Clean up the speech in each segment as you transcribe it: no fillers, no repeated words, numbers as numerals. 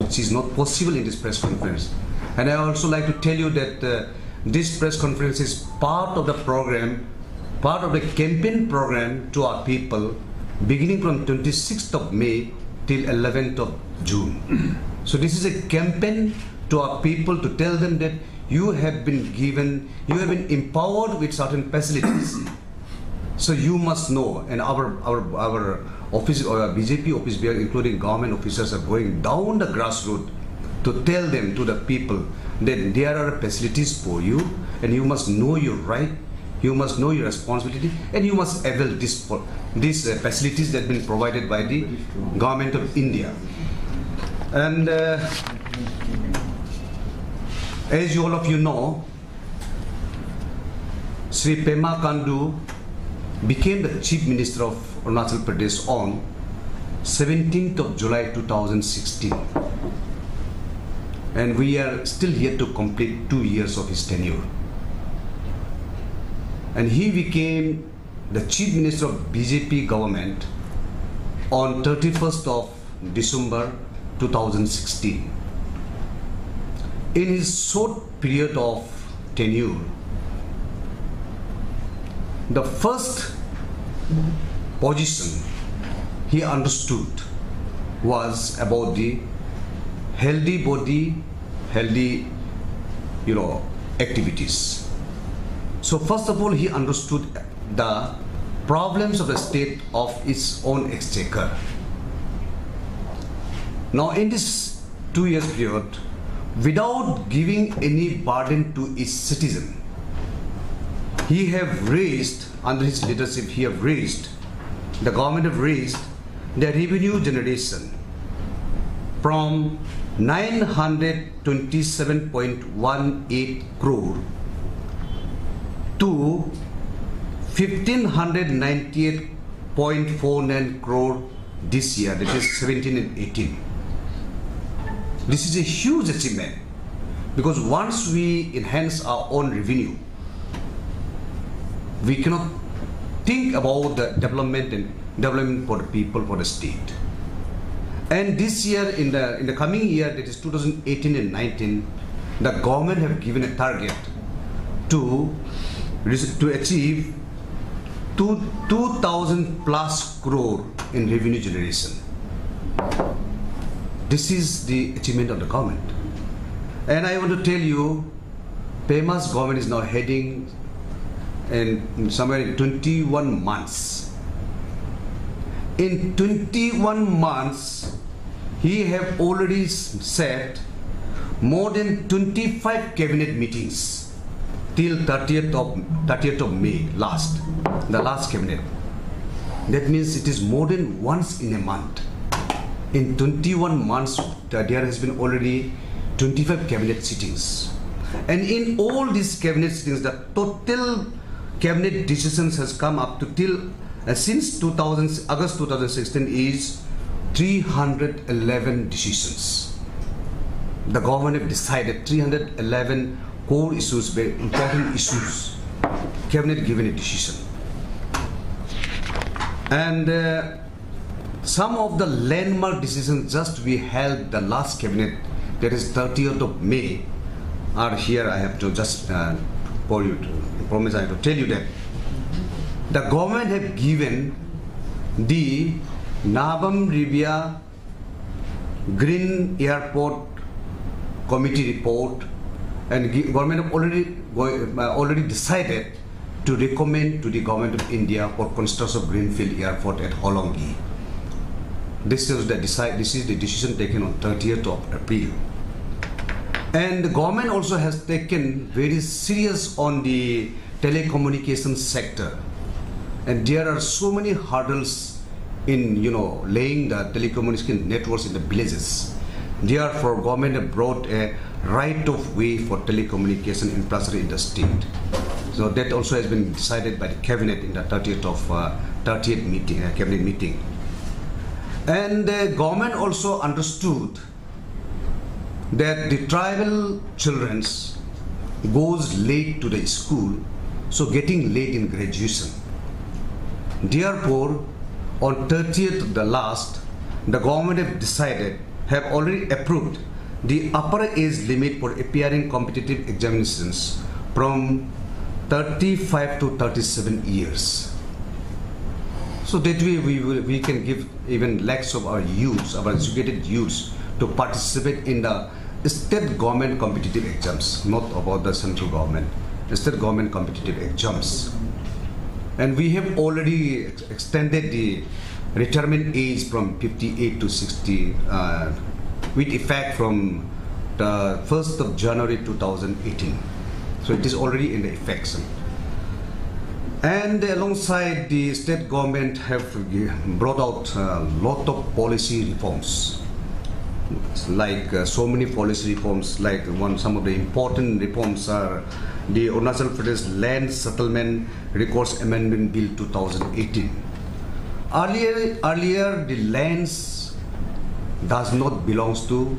which is not possible in this press conference. And I also like to tell you that this press conference is part of the program, part of the campaign program to our people, beginning from 26th of May till 11th of June. So this is a campaign to our people to tell them that you have been given, you have been empowered with certain facilities. So you must know, and our office, or BJP office, including government officers, are going down the grassroots to tell them, to the people, that there are facilities for you, and you must know your right, you must know your responsibility, and you must avail these facilities that have been provided by the government of India. And as all of you know, Sri Pema Khandu became the Chief Minister of Arunachal Pradesh on 17th of July 2016. And we are still yet to complete 2 years of his tenure. And he became the Chief Minister of BJP government on 31st of December 2016. In his short period of tenure, the first position he understood was about the healthy body, healthy, activities. So first of all, he understood the problems of the state of its own exchequer. Now in this 2 years period, without giving any burden to its citizen, he have raised, under his leadership, the government have raised the revenue generation from 927.18 crore to 1598.49 crore this year, that is 17 and 18. This is a huge achievement, because once we enhance our own revenue, we cannot think about the development for the people, for the state. And this year, in the coming year, that is 2018 and 19, the government have given a target to achieve 2,000 plus crore in revenue generation. This is the achievement of the government. And I want to tell you, Pema's government is now heading in somewhere in 21 months. In 21 months, he have already set more than 25 cabinet meetings till 30th of May, the last cabinet. That means it is more than once in a month. In 21 months, there has been already 25 cabinet sittings. And in all these cabinet sittings, the total cabinet decisions has come up to till since August 2016 is 311 decisions. The government have decided 311 core issues, very important issues. Cabinet given a decision. And some of the landmark decisions just we held the last cabinet, that is 30th of May, are here. I have to just promise I have to tell you that the government have given the Nabam Rivia Green Airport Committee report, and government have already decided to recommend to the government of India for construction of Greenfield Airport at Hollongi. This is the decision taken on 30th of April. And the government also has taken very serious on the telecommunications sector. And there are so many hurdles in laying the telecommunication networks in the villages. Therefore, government have brought a right of way for telecommunication infrastructure in the state. So that also has been decided by the cabinet in the 30th meeting, cabinet meeting. And the government also understood that the tribal children goes late to the school, so getting late in graduation. Therefore, on 30th the government have decided have already approved the upper age limit for appearing competitive examinations from 35 to 37 years. So that way we can give even lakhs of our youths, our educated youths, to participate in the state government competitive exams, not about the central government, state government competitive exams. And we have already extended the retirement age from 58 to 60 with effect from the 1st of January 2018. So it is already in the effect. And alongside, the state government have brought out a lot of policy reforms, like so many policy reforms. Like some of the important reforms are the Arunachal Pradesh Land Settlement Records Amendment Bill 2018. Earlier the lands does not belongs to,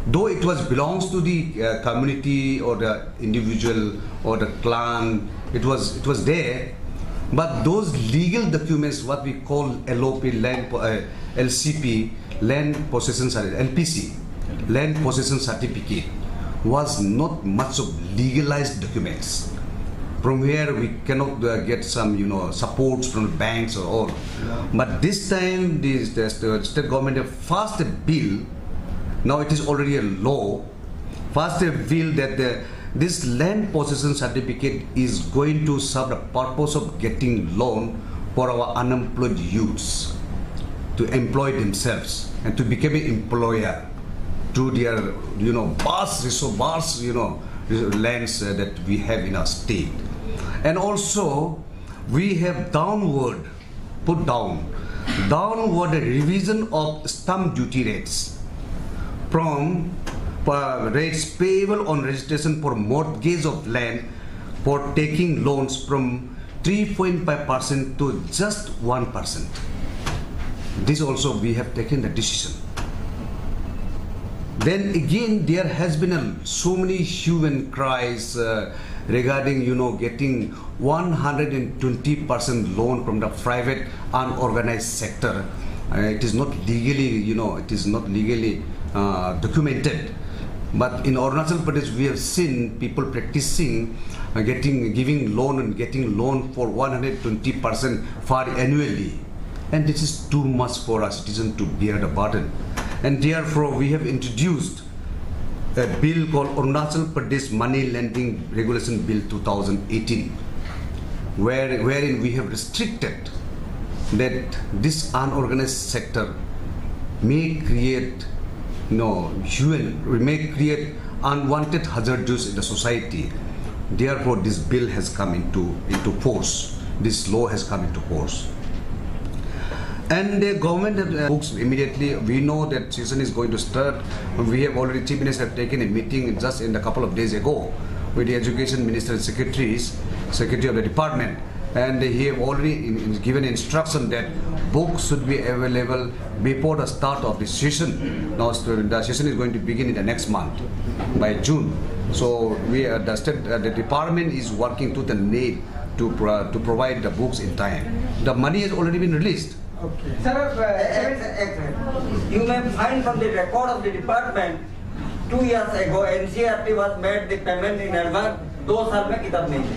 though it belongs to the community or the individual or the clan. It was there. But those legal documents, what we call LOP, LCP, Land Possession LPC, Land Possession Certificate, was not much of legalized documents. From here we cannot get some supports from the banks or all. But this time the state government have passed a bill. Now it is already a law. Passed a bill that this land possession certificate is going to serve the purpose of getting loan for our unemployed youths to employ themselves and to become an employer to their vast lands that we have in our state. And also we have put downward revision of stamp duty rates from rates payable on registration for mortgage of land for taking loans from 3.5% to just 1%. This also we have taken the decision. Then again, there has been so many hue and cries regarding getting 120% loan from the private unorganized sector. It is not legally documented. But in Arunachal Pradesh, we have seen people practicing giving loan and getting loan for 120% for annually, and this is too much for our citizens to bear the burden. And therefore, we have introduced a bill called Arunachal Pradesh Money Lending Regulation Bill 2018, wherein we have restricted that this unorganized sector may create unwanted hazards in the society. Therefore, this bill has come into force. This law has come into force. And the government books immediately. We know that session is going to start. We have already, Chief Minister have taken a meeting just in a couple of days ago with the Education Minister and Secretary of the department. And he have already given instruction that books should be available before the start of the session. Now the session is going to begin in the next month, by June. So the department is working to the need to provide the books in time. The money has already been released. Okay. Sir, you may find from the record of the department 2 years ago NCRT was made the payment in advance. 2 साल में किताब नहीं दी.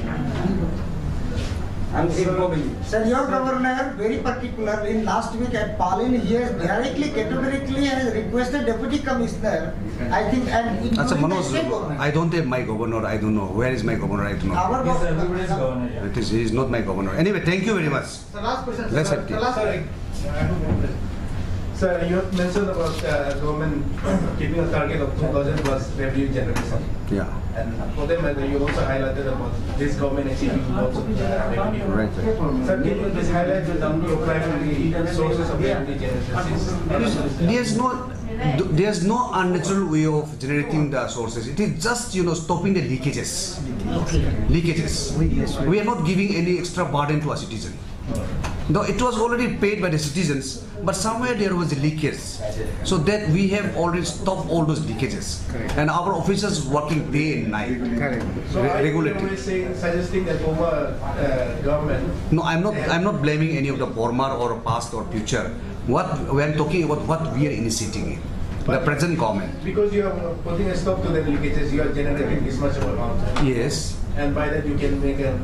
Sir, your governor very particular in last week at Palin, he has directly, categorically has requested deputy commissioner, I think, and Manoj, I don't have my governor, I don't know. Where is my governor? I don't know. Our governor. He is not my governor. Anyway, thank you very much. The last question. Let's Sir, Sir, you have mentioned about government keeping a target of 2,000 plus revenue generation. Yeah. And for them, you also highlighted about this government achieving lots of revenue. Right. Sir, can you please highlight your primary sources of revenue generation? There's no unnatural way of generating the sources. It is just stopping the leakages. We are not giving any extra burden to our citizen. Though it was already paid by the citizens, but somewhere there was a leakage. So that we have already stopped all those leakages. Correct. And our officers working day and night. So regularly. Suggesting that former government. No, I'm not blaming any of the former or past or future. What we are talking about, what we are initiating in. the present government. Because you are putting a stop to the leakages, you are generating this much of amount. Yes. And by that you can make a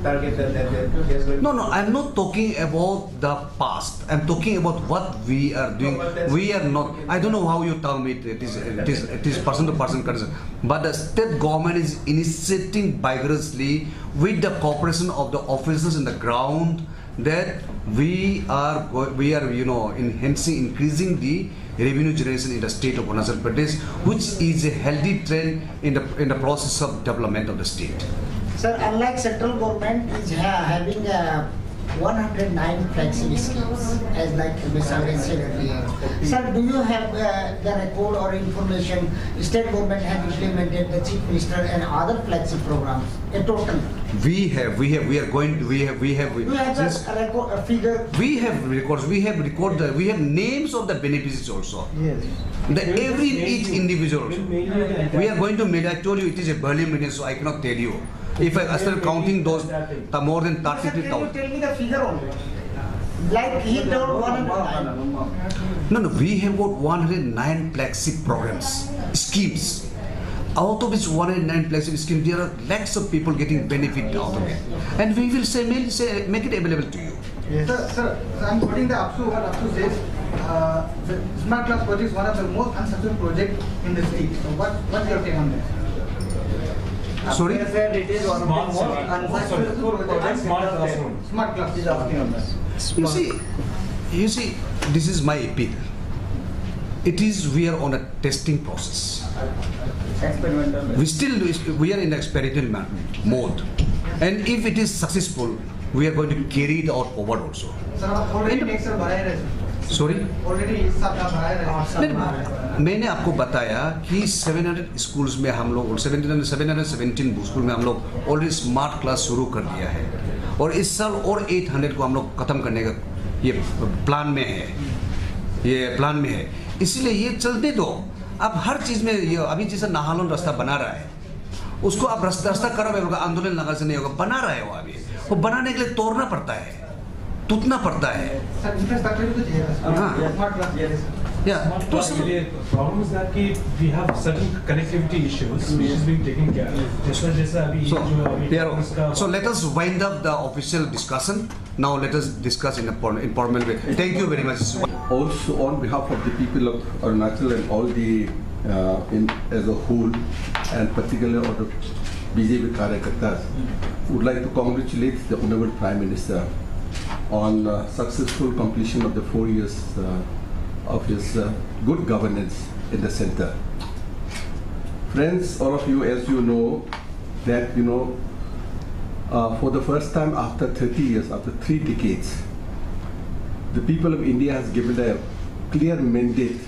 target that there's going to... No, I'm not talking about the past. I'm talking about what we are doing. No, We are not. I don't know how you tell me it is person to person concern. But the state government is initiating vigorously with the cooperation of the officers in the ground that we are enhancing, increasing the revenue generation in the state of Arunachal Pradesh, which is a healthy trend in the process of development of the state. Sir, unlike central government is having 109 flagship schemes, as like Mr. Arun said earlier. Sir, do you have the record or information State government has implemented the Chief Minister and other flagship programs? A total. We have the record, a figure. We have records. We have names of the beneficiaries also. Yes. Each individual also. We are going to meet. I told you it is a Berlin meeting, so I cannot tell you. If I start counting those, more than 33,000. Can you tell me the figure only? Like he told 109. No, we have got 109 flagship programs, schemes. Out of which 109 flagship schemes, there are lakhs of people getting benefit out of it. And we will make it available to you. Yes. Sir, I'm quoting the Apsu, what Apsu says. The smart class project is one of the most unsuccessful projects in the state. So what's your take on that? Sorry? They said it is one of the most unsuccessful projects. Smart class is asking on that. You see, this is my appeal. We are on a testing process. Experimental. We are in the experimental mode. And if it is successful, we are going to carry it out forward also. Sir, already next year बढ़ाया है. Sorry? Already इस साल का बढ़ाया है. मैंने आपको बताया कि 700 स्कूल्स में हम लोग 717 स्कूल में हम लोग ऑलरेडी स्मार्ट क्लास शुरू कर दिया है और इस साल और 800 को हम लोग खत्म करने का ये प्लान में है इसलिए ये चलते दो. अब हर चीज में ये अभी जैसा नाहलोन रास्ता बना रहा है उसको आप रास्ता करो होगा आंदोलन लगा से नहीं होगा बना रहा है वो अभी वो बनाने के लिए तोड़ना पड़ता है टूटना पड़ता है. Yeah. Problem is that we have certain connectivity issues which is being taken care of. So let us wind up the official discussion. Now let us discuss in a informal way. Thank you very much. Also on behalf of the people of Arunachal and all the as a whole and particularly of the BJP Karyakartas, would like to congratulate the Honorable Prime Minister on successful completion of the 4 years of his good governance in the center. Friends, all of you, as you know, that for the first time after 30 years, after 3 decades, the people of India has given a clear mandate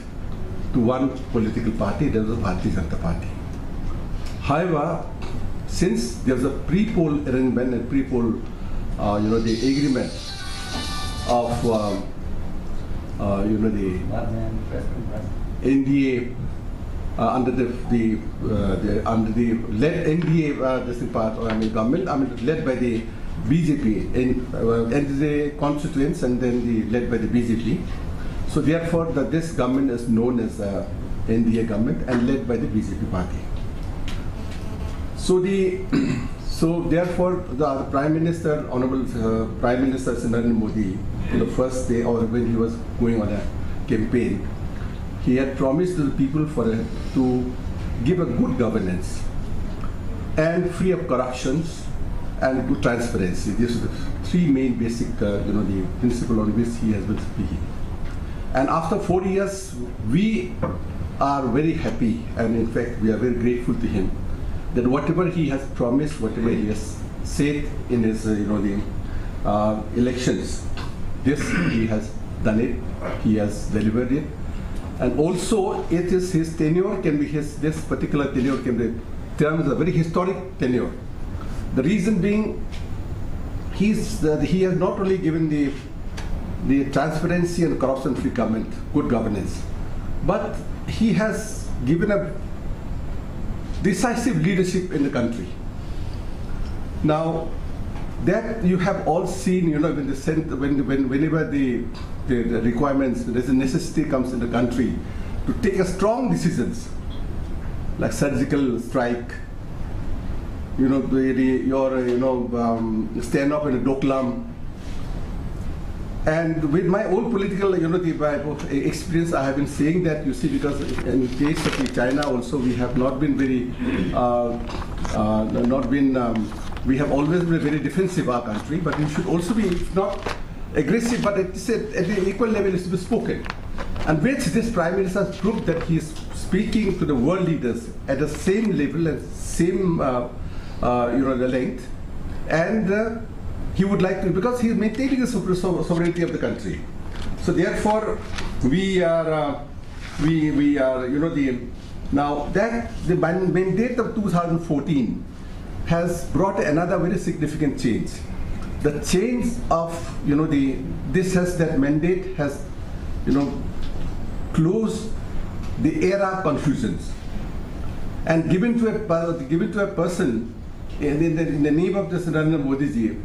to one political party, that was the Bharatiya Janata Party. However, since there was a pre-poll arrangement and pre-poll, the agreement of the NDA under the led NDA government, led by the BJP and the constituents, and then led by the BJP. So therefore, this government is known as NDA government and led by the BJP party. So therefore, the Prime Minister, Honorable Prime Minister Narendra Modi, the first day or when he was going on a campaign, he had promised to the people to give a good governance and free of corruptions and good transparency. These are the 3 main basic, the principle on which he has been speaking. And after 4 years, we are very happy, and in fact, we are very grateful to him that whatever he has promised, whatever he has said in his, elections, this he has done it, he has delivered it, and also it is his tenure this particular tenure can be termed as a very historic tenure. The reason being, he has not only given the transparency and corruption-free government, good governance, but he has given a decisive leadership in the country. Now, that you have all seen, whenever the requirements, there's a necessity comes in the country, to take a strong decisions, like surgical strike, stand up in a Doklam. And with my own political, experience, I have been saying that, you see, because in the case of China also, we have not been very, we have always been very defensive, our country, but we should also be, if not aggressive, but at the equal level is to be spoken. And which this Prime Minister has proved that he is speaking to the world leaders at the same level and same, the length. And he would like to, because he is maintaining the sovereignty of the country. So therefore, we are, now that the mandate of 2014 has brought another very significant change. The change of, that mandate has, closed the era of confusions and given to a person in the name of this Narendra Modi ji,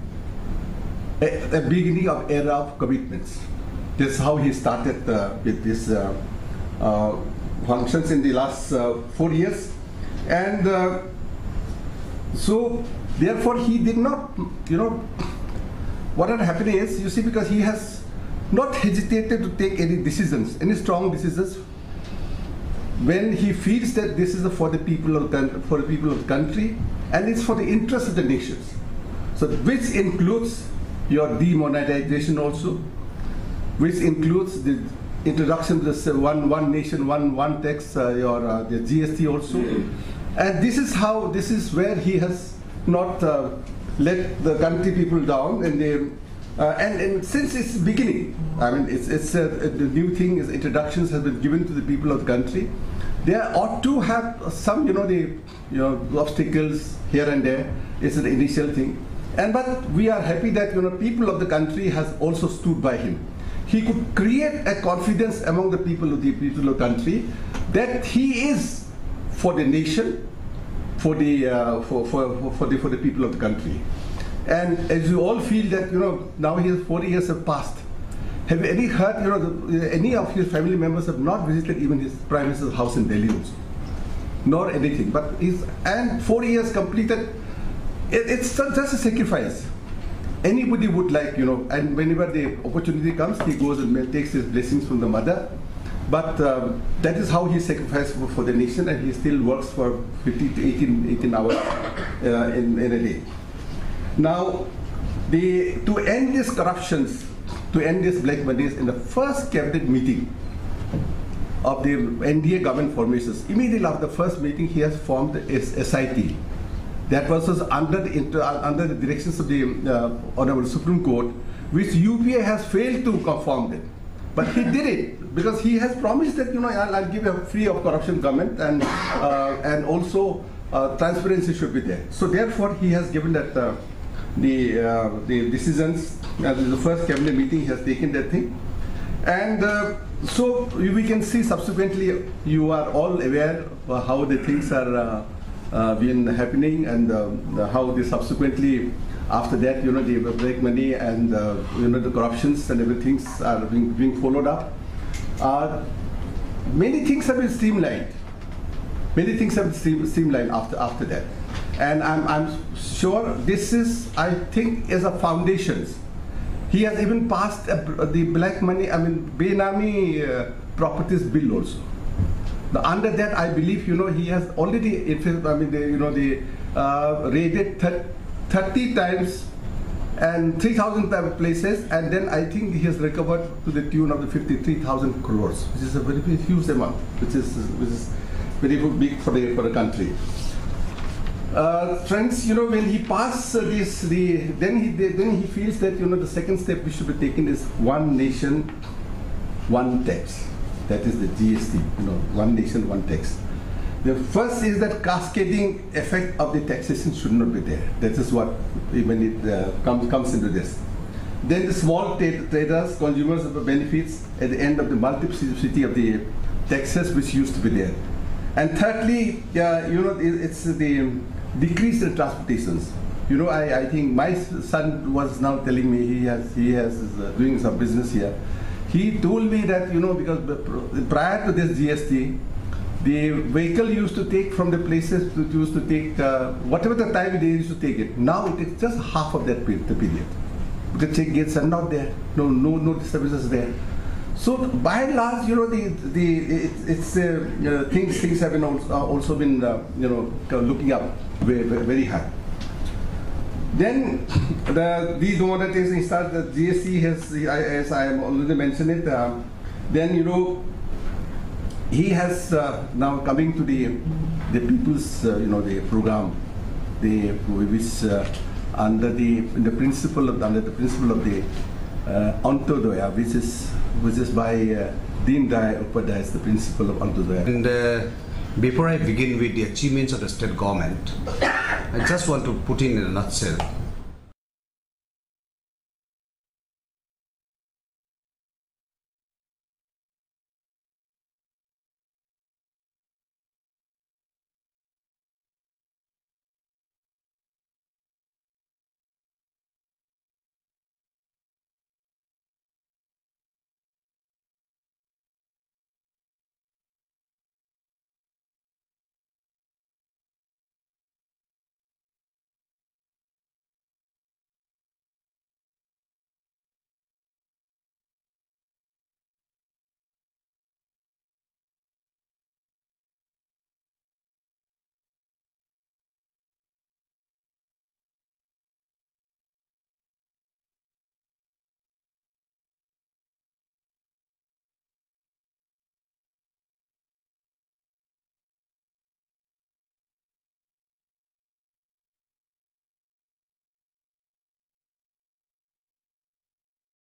a beginning of era of commitments. This is how he started with this functions in the last 4 years. And so therefore he did not, what had happened is, you see, because he has not hesitated to take any decisions, any strong decisions, when he feels that this is for the people of the country, and it's for the interest of the nations. So which includes your demonetization also, which includes the introduction of this one nation, one tax, the GST also. And this is where he has not let the country people down, and and since its beginning, I mean, the new thing is introductions have been given to the people of the country. There ought to have some, obstacles here and there. It's an initial thing, but we are happy that people of the country has also stood by him. He could create a confidence among the people of the country that he is for the nation, for the people of the country. And as you all feel that now 4 years have passed, have you any heard any of his family members have not visited even his Prime Minister's house in Delhi also, nor anything. But and 4 years completed, it's just a sacrifice. Anybody would like, and whenever the opportunity comes, he goes and takes his blessings from the mother. But that is how he sacrificed for the nation, and he still works for 15 to 18 hours in a day. Now, to end these corruptions, to end these black monies, in the first cabinet meeting of the NDA government formations, immediately after the first meeting, he has formed the SIT. That was under the directions of the Honorable Supreme Court, which UPA has failed to form it. But he did it because he has promised that I'll give a free of corruption government, and also transparency should be there. So therefore, he has given that the decisions. The first cabinet meeting, he has taken that thing, and so we can see subsequently. You are all aware of how the things are been happening, and how they subsequently after that, the black money and the corruptions and everything are being followed up. Many things have been streamlined. Many things have been streamlined after that, and I'm sure this is, I think, is a foundations. He has even passed the black money, Benami properties bill also. Under that, I believe, he has already, raided 30 times and 3,000 places, and then I think he has recovered to the tune of the 53,000 crores, which is a very, very huge amount, which is very big for the country. Friends, when he passes this, then he feels that the second step we should be taking is one nation, one tax. That is the GST. One nation, one tax. The first is that cascading effect of the taxation should not be there. That is what when it comes into this. Then the small traders, consumers of the benefits at the end of the multiplicity of the taxes which used to be there. And thirdly, it's the decrease in transportations. I think my son was now telling me he is doing some business here. he told me that, because prior to this GST, the vehicle used to take from the places, it used to take whatever the time they used to take it. Now it is just half of that period. The check gates are not there. No services there. So by and large, things have been also been looking up very high. Then these monetization starts. The GST has, as I have already mentioned it. Then he has now coming to the people's the program, which under the principle of the Antodoya, which is by Deen Dayal Upadhyay, is the principle of Antodoya. And before I begin with the achievements of the state government, I just want to put in a nutshell